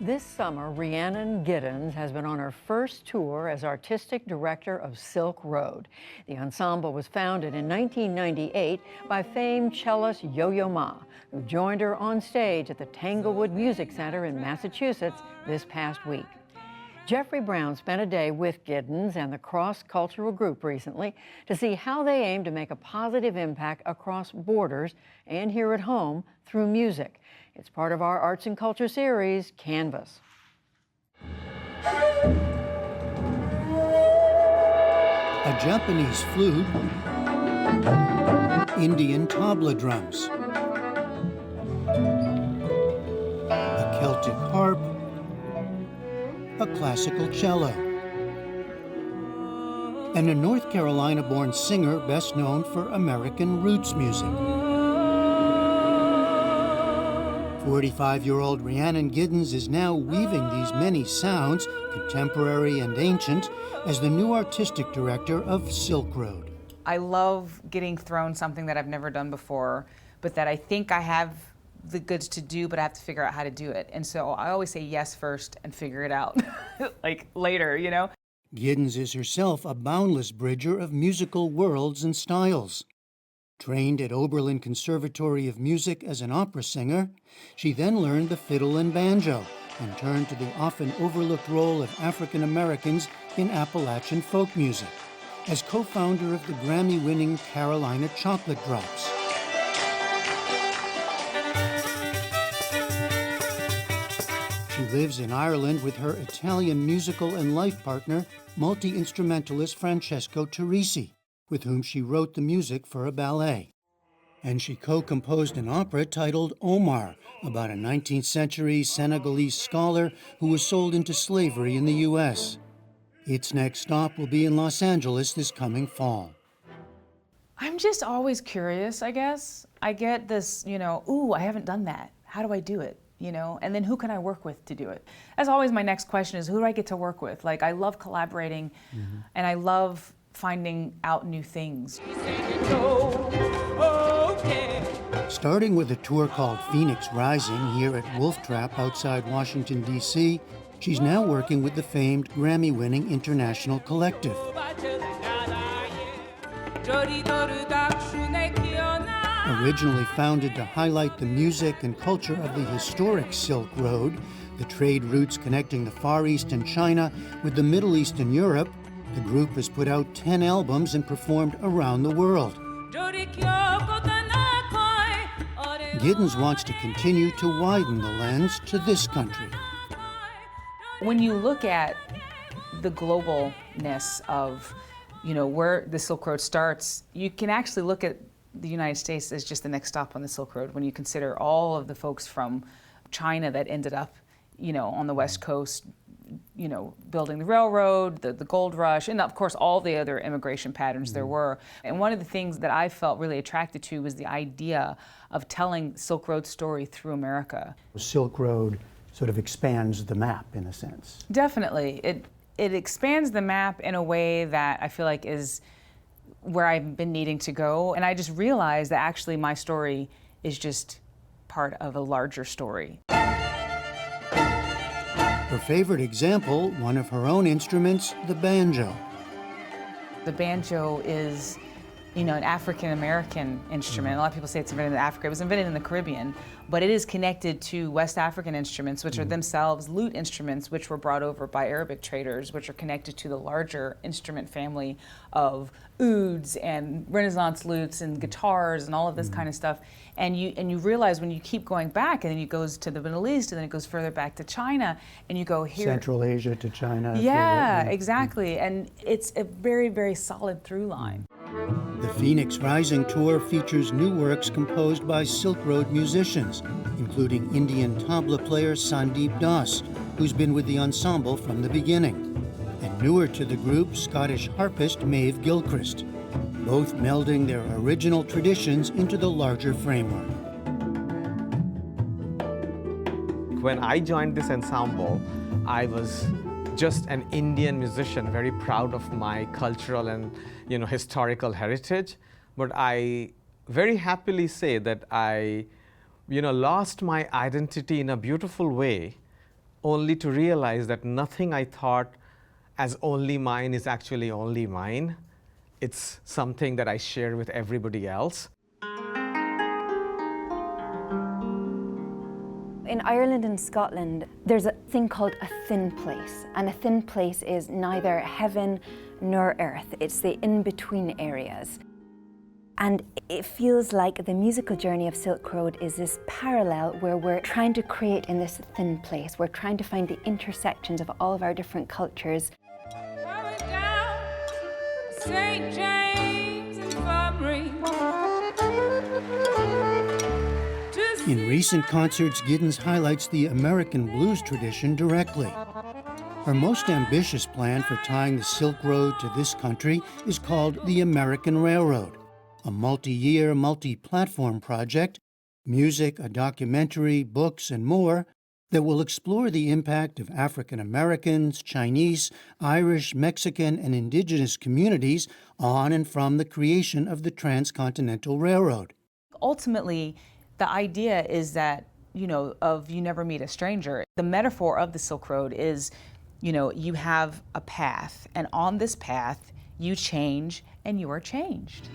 This summer, Rhiannon Giddens has been on her first tour as artistic director of Silk Road. The ensemble was founded in 1998 by famed cellist Yo-Yo Ma, who joined her on stage at the Tanglewood Music Center in Massachusetts this past week. Jeffrey Brown spent a day with Giddens and the cross-cultural group recently to see how they aim to make a positive impact across borders and here at home through music. It's part of our Arts and Culture series, Canvas. A Japanese flute, Indian tabla drums, a Celtic harp, a classical cello, and a North Carolina-born singer best known for American roots music. 45-year-old Rhiannon Giddens is now weaving these many sounds, contemporary and ancient, as the new artistic director of Silk Road. I love getting thrown something that I've never done before, but that I think I have the goods to do, but I have to figure out how to do it. And so I always say yes first and figure it out, like later, you know? Giddens is herself a boundless bridger of musical worlds and styles. Trained at Oberlin Conservatory of Music as an opera singer, she then learned the fiddle and banjo and turned to the often overlooked role of African Americans in Appalachian folk music as co-founder of the Grammy-winning Carolina Chocolate Drops. She lives in Ireland with her Italian musical and life partner, multi-instrumentalist Francesco Turrisi, with whom she wrote the music for a ballet. And she co-composed an opera titled Omar, about a 19th century Senegalese scholar who was sold into slavery in the U.S. Its next stop will be in Los Angeles this coming fall. I'm just always curious, I guess. I get this, ooh, I haven't done that. How do I do it? And then who can I work with to do it? As always, my next question is, who do I get to work with? Like, I love collaborating, and I love finding out new things. Starting with a tour called Phoenix Rising here at Wolf Trap outside Washington, D.C., she's now working with the famed Grammy-winning International Collective. Originally founded to highlight the music and culture of the historic Silk Road, the trade routes connecting the Far East and China with the Middle East and Europe, the group has put out 10 albums and performed around the world. Giddens wants to continue to widen the lens to this country. When you look at the globalness of, where the Silk Road starts, you can actually look at the United States as just the next stop on the Silk Road when you consider all of the folks from China that ended up, on the West Coast, building the railroad, the gold rush, and of course all the other immigration patterns there were. And one of the things that I felt really attracted to was the idea of telling Silk Road story through America. Silk Road sort of expands the map in a sense. Definitely. It expands the map in a way that I feel like is where I've been needing to go. And I just realized that actually my story is just part of a larger story. Her favorite example, one of her own instruments, the banjo. The banjo is, an African-American instrument. A lot of people say it's invented in Africa. It was invented in the Caribbean, but it is connected to West African instruments, which are themselves lute instruments, which were brought over by Arabic traders, which are connected to the larger instrument family of ouds and Renaissance lutes and guitars and all of this kind of stuff. And you realize when you keep going back, and then it goes to the Middle East, and then it goes further back to China, and you go here. Central Asia to China. Yeah, exactly. And it's a very, very solid through line. The Phoenix Rising Tour features new works composed by Silk Road musicians, including Indian tabla player Sandeep Das, who's been with the ensemble from the beginning, and newer to the group, Scottish harpist Maeve Gilchrist, both melding their original traditions into the larger framework. When I joined this ensemble, I was just an Indian musician, very proud of my cultural and historical heritage. But I very happily say that I lost my identity in a beautiful way only to realize that nothing I thought as only mine is actually only mine. It's something that I share with everybody else. In Ireland and Scotland, there's a thing called a thin place, and a thin place is neither heaven nor earth. It's the in-between areas. And it feels like the musical journey of Silk Road is this parallel where we're trying to create in this thin place. We're trying to find the intersections of all of our different cultures. St. James Infirmary. In recent concerts, Giddens highlights the American blues tradition directly. Her most ambitious plan for tying the Silk Road to this country is called the American Railroad, a multi-year, multi-platform project, music, a documentary, books, and more, that will explore the impact of African Americans, Chinese, Irish, Mexican, and indigenous communities on and from the creation of the Transcontinental Railroad. Ultimately, the idea is that, you never meet a stranger. The metaphor of the Silk Road is, you have a path, and on this path, you change and you are changed.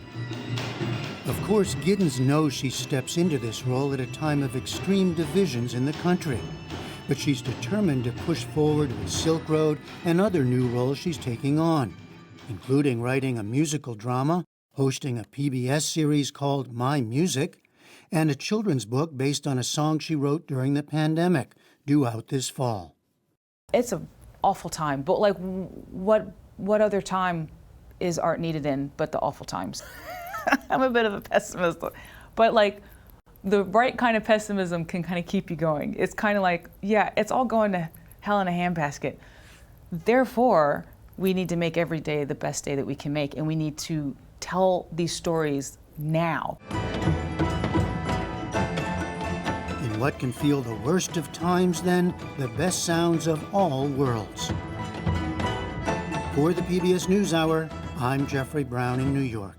Of course, Giddens knows she steps into this role at a time of extreme divisions in the country, but she's determined to push forward with Silk Road and other new roles she's taking on, including writing a musical drama, hosting a PBS series called My Music, and a children's book based on a song she wrote during the pandemic, due out this fall. It's an awful time, but what other time is art needed in but the awful times? I'm a bit of a pessimist, but the right kind of pessimism can kind of keep you going. It's kind of like, yeah, it's all going to hell in a handbasket. Therefore, we need to make every day the best day that we can make, and we need to tell these stories now. In what can feel the worst of times, then, the best sounds of all worlds. For the PBS NewsHour, I'm Jeffrey Brown in New York.